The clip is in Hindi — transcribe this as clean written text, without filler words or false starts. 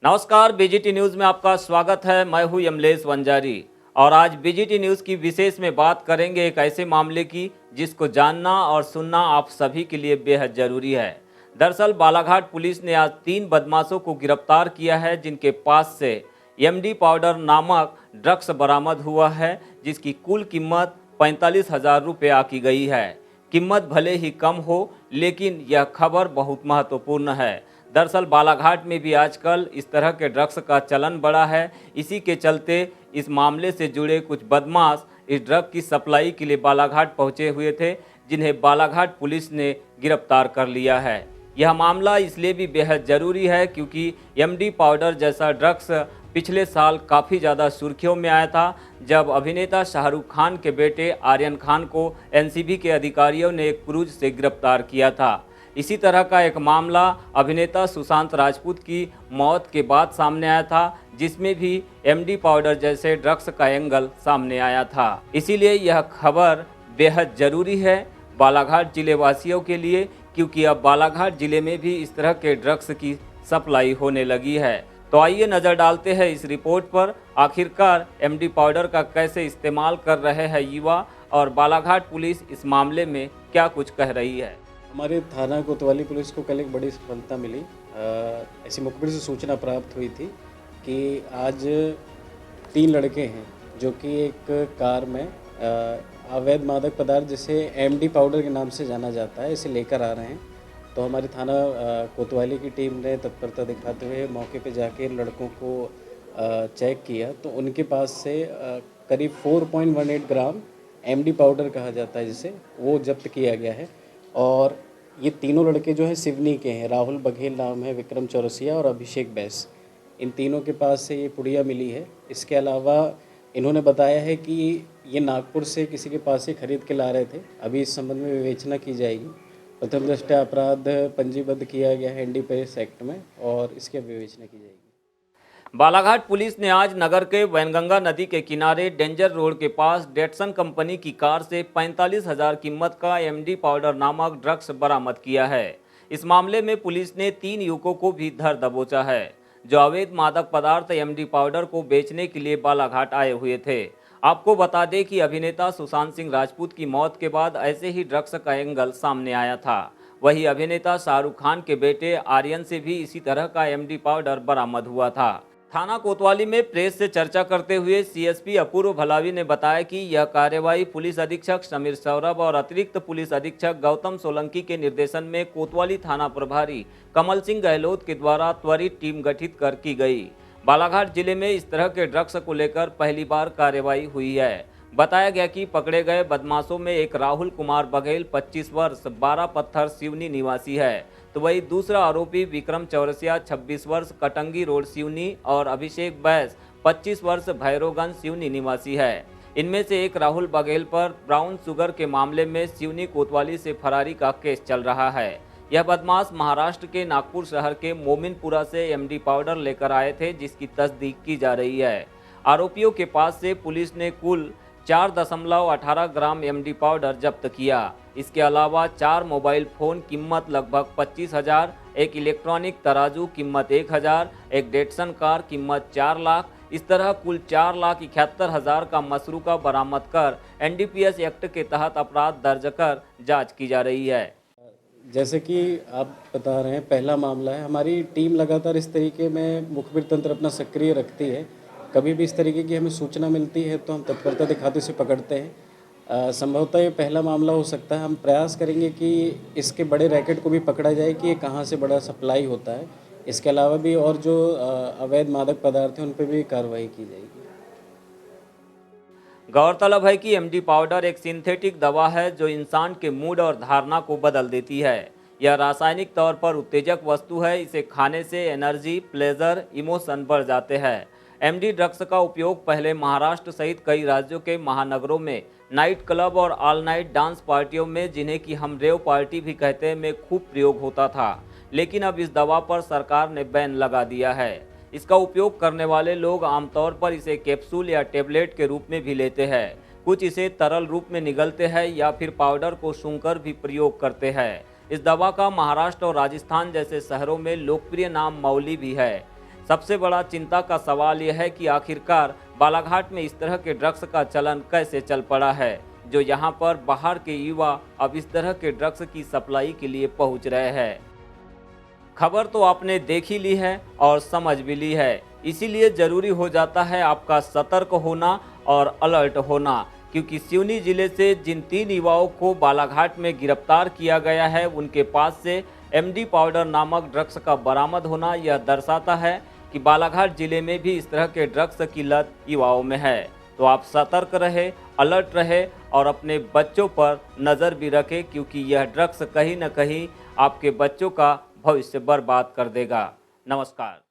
नमस्कार, बीजीटी न्यूज़ में आपका स्वागत है। मैं हूं यमलेश वंजारी और आज बीजीटी न्यूज़ की विशेष में बात करेंगे एक ऐसे मामले की जिसको जानना और सुनना आप सभी के लिए बेहद ज़रूरी है। दरअसल बालाघाट पुलिस ने आज 3 बदमाशों को गिरफ्तार किया है जिनके पास से एमडी पाउडर नामक ड्रग्स बरामद हुआ है जिसकी कुल कीमत 45,000 रुपये आकी गई है। कीमत भले ही कम हो लेकिन यह खबर बहुत महत्वपूर्ण है। दरअसल बालाघाट में भी आजकल इस तरह के ड्रग्स का चलन बढ़ा है। इसी के चलते इस मामले से जुड़े कुछ बदमाश इस ड्रग की सप्लाई के लिए बालाघाट पहुंचे हुए थे जिन्हें बालाघाट पुलिस ने गिरफ्तार कर लिया है। यह मामला इसलिए भी बेहद ज़रूरी है क्योंकि एमडी पाउडर जैसा ड्रग्स पिछले साल काफ़ी ज़्यादा सुर्खियों में आया था जब अभिनेता शाहरुख खान के बेटे आर्यन खान को एनसीबी के अधिकारियों ने एक क्रूज से गिरफ्तार किया था। इसी तरह का एक मामला अभिनेता सुशांत राजपूत की मौत के बाद सामने आया था जिसमें भी एमडी पाउडर जैसे ड्रग्स का एंगल सामने आया था। इसीलिए यह खबर बेहद ज़रूरी है बालाघाट जिले वासियों के लिए क्योंकि अब बालाघाट जिले में भी इस तरह के ड्रग्स की सप्लाई होने लगी है। तो आइए नज़र डालते हैं इस रिपोर्ट पर। आखिरकार एमडी पाउडर का कैसे इस्तेमाल कर रहे हैं युवा और बालाघाट पुलिस इस मामले में क्या कुछ कह रही है। हमारे थाना कोतवाली पुलिस को कल एक बड़ी सफलता मिली। ऐसी मुखबिर से सूचना प्राप्त हुई थी कि आज 3 लड़के हैं जो कि एक कार में अवैध मादक पदार्थ जिसे एमडी पाउडर के नाम से जाना जाता है इसे लेकर आ रहे हैं। तो हमारी थाना कोतवाली की टीम ने तत्परता दिखाते हुए मौके पे जाके लड़कों को चेक किया तो उनके पास से करीब 4.18 ग्राम एमडी पाउडर कहा जाता है जिसे वो जब्त किया गया है। और ये तीनों लड़के जो हैं सिवनी के हैं। राहुल बघेल नाम है, विक्रम चौरसिया और अभिषेक बैस। इन तीनों के पास से ये पुड़िया मिली है। इसके अलावा इन्होंने बताया है कि ये नागपुर से किसी के पास से खरीद के ला रहे थे। अभी इस संबंध में विवेचना की जाएगी। प्रथम दृष्टया अपराध पंजीबद्ध किया गया है एनडीपीएस एक्ट में और इसकी विवेचना की जाएगी। बालाघाट पुलिस ने आज नगर के वैनगंगा नदी के किनारे डेंजर रोड के पास डेटसन कंपनी की कार से 45,000 कीमत का एमडी पाउडर नामक ड्रग्स बरामद किया है। इस मामले में पुलिस ने 3 युवकों को भी धर दबोचा है जो अवैध मादक पदार्थ एमडी पाउडर को बेचने के लिए बालाघाट आए हुए थे। आपको बता दें कि अभिनेता सुशांत सिंह राजपूत की मौत के बाद ऐसे ही ड्रग्स का एंगल सामने आया था। वहीं अभिनेता शाहरुख खान के बेटे आर्यन से भी इसी तरह का एमडी पाउडर बरामद हुआ था। थाना कोतवाली में प्रेस से चर्चा करते हुए सीएसपी अपूर्व भलावी ने बताया कि यह कार्रवाई पुलिस अधीक्षक समीर सौरभ और अतिरिक्त पुलिस अधीक्षक गौतम सोलंकी के निर्देशन में कोतवाली थाना प्रभारी कमल सिंह गहलोत के द्वारा त्वरित टीम गठित कर की गई। बालाघाट जिले में इस तरह के ड्रग्स को लेकर पहली बार कार्रवाई हुई है। बताया गया कि पकड़े गए बदमाशों में एक राहुल कुमार बघेल 25 वर्ष 12 पत्थर सिवनी निवासी है तो वही दूसरा आरोपी विक्रम चौरसिया 26 वर्ष कटंगी रोड सिवनी और अभिषेक बैस 25 वर्ष भैरवगंज सिवनी निवासी है। इनमें से एक राहुल बघेल पर ब्राउन शुगर के मामले में सिवनी कोतवाली से फरारी का केस चल रहा है। यह बदमाश महाराष्ट्र के नागपुर शहर के मोमिनपुरा से एमडी पाउडर लेकर आए थे जिसकी तस्दीक की जा रही है। आरोपियों के पास से पुलिस ने कुल 4.18 ग्राम एमडी पाउडर जब्त किया। इसके अलावा 4 मोबाइल फ़ोन कीमत लगभग 25,000, एक इलेक्ट्रॉनिक तराजू कीमत 1,000, एक डेटसन कार कीमत 4 लाख, इस तरह कुल 4,71,000 का मसरूका बरामद कर एनडीपीएस एक्ट के तहत अपराध दर्ज कर जांच की जा रही है। जैसे कि आप बता रहे हैं पहला मामला है। हमारी टीम लगातार इस तरीके में मुखबिर तंत्र अपना सक्रिय रखती है। कभी भी इस तरीके की हमें सूचना मिलती है तो हम तत्परता दिखाते उसे पकड़ते हैं। संभवतः ये पहला मामला हो सकता है। हम प्रयास करेंगे कि इसके बड़े रैकेट को भी पकड़ा जाए कि ये कहाँ से बड़ा सप्लाई होता है। इसके अलावा भी और जो अवैध मादक पदार्थ हैं उन पर भी कार्रवाई की जाएगी। गौरतलब है कि एमडी पाउडर एक सिंथेटिक दवा है जो इंसान के मूड और धारणा को बदल देती है। यह रासायनिक तौर पर उत्तेजक वस्तु है। इसे खाने से एनर्जी, प्लेजर, इमोशन बढ़ जाते हैं। एमडी ड्रग्स का उपयोग पहले महाराष्ट्र सहित कई राज्यों के महानगरों में नाइट क्लब और ऑल नाइट डांस पार्टियों में, जिन्हें कि हम रेव पार्टी भी कहते हैं, में खूब प्रयोग होता था। लेकिन अब इस दवा पर सरकार ने बैन लगा दिया है। इसका उपयोग करने वाले लोग आमतौर पर इसे कैप्सूल या टेबलेट के रूप में भी लेते हैं। कुछ इसे तरल रूप में निगलते हैं या फिर पाउडर को सूंघकर भी प्रयोग करते हैं। इस दवा का महाराष्ट्र और राजस्थान जैसे शहरों में लोकप्रिय नाम मौली भी है। सबसे बड़ा चिंता का सवाल यह है कि आखिरकार बालाघाट में इस तरह के ड्रग्स का चलन कैसे चल पड़ा है, जो यहाँ पर बाहर के युवा अब इस तरह के ड्रग्स की सप्लाई के लिए पहुँच रहे हैं। खबर तो आपने देख ही ली है और समझ भी ली है, इसीलिए जरूरी हो जाता है आपका सतर्क होना और अलर्ट होना, क्योंकि सिवनी जिले से जिन 3 युवाओं को बालाघाट में गिरफ्तार किया गया है उनके पास से एमडी पाउडर नामक ड्रग्स का बरामद होना यह दर्शाता है कि बालाघाट जिले में भी इस तरह के ड्रग्स की लत युवाओं में है। तो आप सतर्क रहे, अलर्ट रहे और अपने बच्चों पर नज़र भी रखें, क्योंकि यह ड्रग्स कहीं न कहीं आपके बच्चों का भविष्य बर्बाद कर देगा। नमस्कार।